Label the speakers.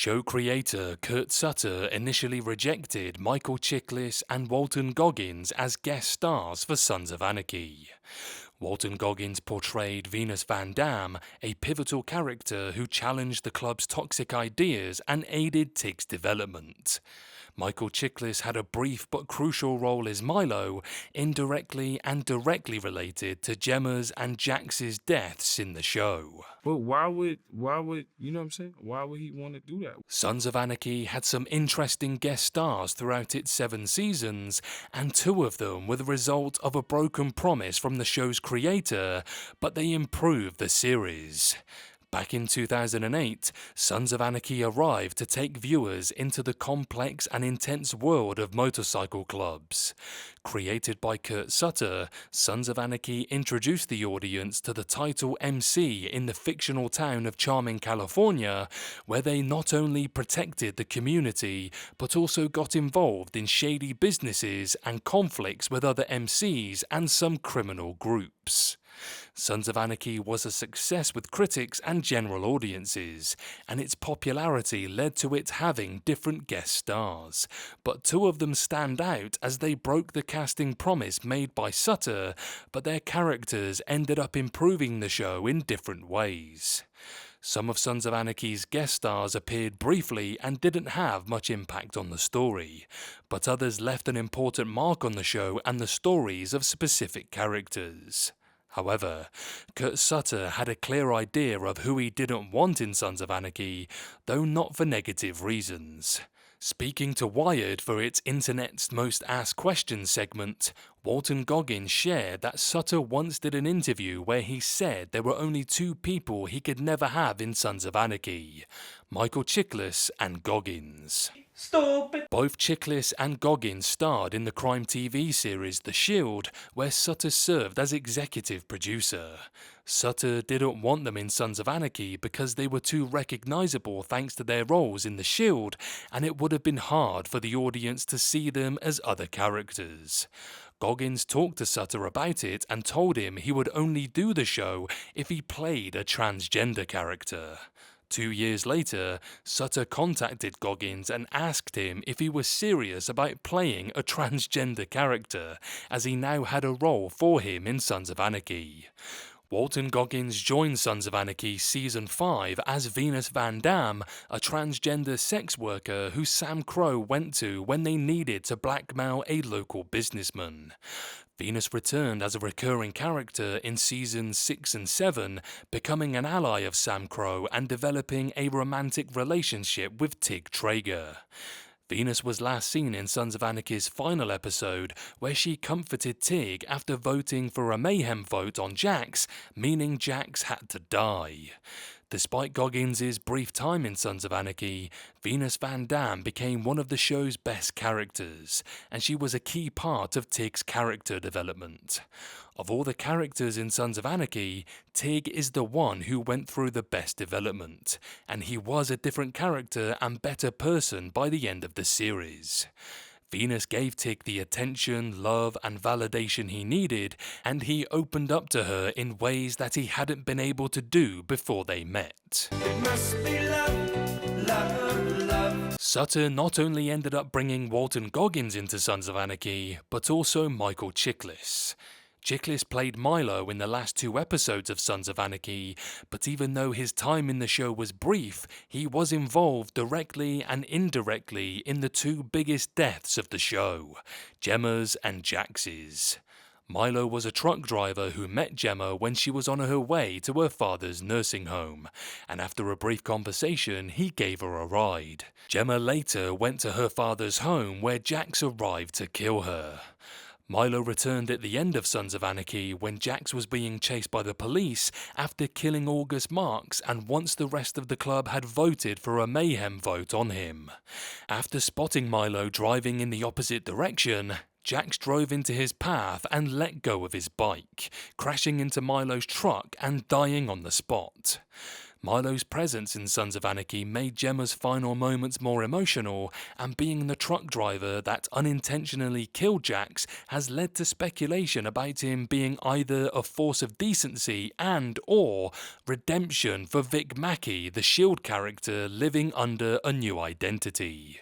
Speaker 1: Show creator Kurt Sutter initially rejected Michael Chiklis and Walton Goggins as guest stars for Sons of Anarchy. Walton Goggins portrayed Venus Van Dam, a pivotal character who challenged the club's toxic ideas and aided Tig's development. Michael Chiklis had a brief but crucial role as Milo, indirectly and directly related to Gemma's and Jax's deaths in the show.
Speaker 2: But why would, you know what I'm saying? Why would he want to do that?
Speaker 1: Sons of Anarchy had some interesting guest stars throughout its 7 seasons, and 2 of them were the result of a broken promise from the show's creator, but they improved the series. Back in 2008, Sons of Anarchy arrived to take viewers into the complex and intense world of motorcycle clubs. Created by Kurt Sutter, Sons of Anarchy introduced the audience to the title MC in the fictional town of Charming, California, where they not only protected the community, but also got involved in shady businesses and conflicts with other MCs and some criminal groups. Sons of Anarchy was a success with critics and general audiences, and its popularity led to it having different guest stars, but 2 of them stand out as they broke the casting promise made by Sutter, but their characters ended up improving the show in different ways. Some of Sons of Anarchy's guest stars appeared briefly and didn't have much impact on the story, but others left an important mark on the show and the stories of specific characters. However, Kurt Sutter had a clear idea of who he didn't want in Sons of Anarchy, though not for negative reasons. Speaking to Wired for its Internet's Most Asked Questions segment, Walton Goggins shared that Sutter once did an interview where he said there were only 2 people he could never have in Sons of Anarchy, Michael Chiklis and Goggins.
Speaker 3: Stupid.
Speaker 1: Both Chiklis and Goggins starred in the crime TV series The Shield, where Sutter served as executive producer. Sutter didn't want them in Sons of Anarchy because they were too recognizable thanks to their roles in The Shield, and it would have been hard for the audience to see them as other characters. Goggins talked to Sutter about it and told him he would only do the show if he played a transgender character. 2 years later, Sutter contacted Goggins and asked him if he was serious about playing a transgender character, as he now had a role for him in Sons of Anarchy. Walton Goggins joined Sons of Anarchy Season 5 as Venus Van Dam, a transgender sex worker who Sam Crow went to when they needed to blackmail a local businessman. Venus returned as a recurring character in Seasons 6 and 7, becoming an ally of Sam Crow and developing a romantic relationship with Tig Traeger. Venus was last seen in Sons of Anarchy's final episode, where she comforted Tig after voting for a mayhem vote on Jax, meaning Jax had to die. Despite Goggins' brief time in Sons of Anarchy, Venus Van Dam became one of the show's best characters, and she was a key part of Tig's character development. Of all the characters in Sons of Anarchy, Tig is the one who went through the best development, and he was a different character and better person by the end of the series. Venus gave Tig the attention, love, and validation he needed, and he opened up to her in ways that he hadn't been able to do before they met.
Speaker 3: It must be love, love, love.
Speaker 1: Sutter not only ended up bringing Walton Goggins into Sons of Anarchy, but also Michael Chiklis. Chiklis played Milo in the last 2 episodes of Sons of Anarchy, but even though his time in the show was brief, he was involved directly and indirectly in the 2 biggest deaths of the show, Gemma's and Jax's. Milo was a truck driver who met Gemma when she was on her way to her father's nursing home, and after a brief conversation, he gave her a ride. Gemma later went to her father's home where Jax arrived to kill her. Milo returned at the end of Sons of Anarchy when Jax was being chased by the police after killing August Marks and once the rest of the club had voted for a mayhem vote on him. After spotting Milo driving in the opposite direction, Jax drove into his path and let go of his bike, crashing into Milo's truck and dying on the spot. Milo's presence in Sons of Anarchy made Gemma's final moments more emotional, and being the truck driver that unintentionally killed Jax has led to speculation about him being either a force of decency and or redemption for Vic Mackey, the S.H.I.E.L.D. character living under a new identity.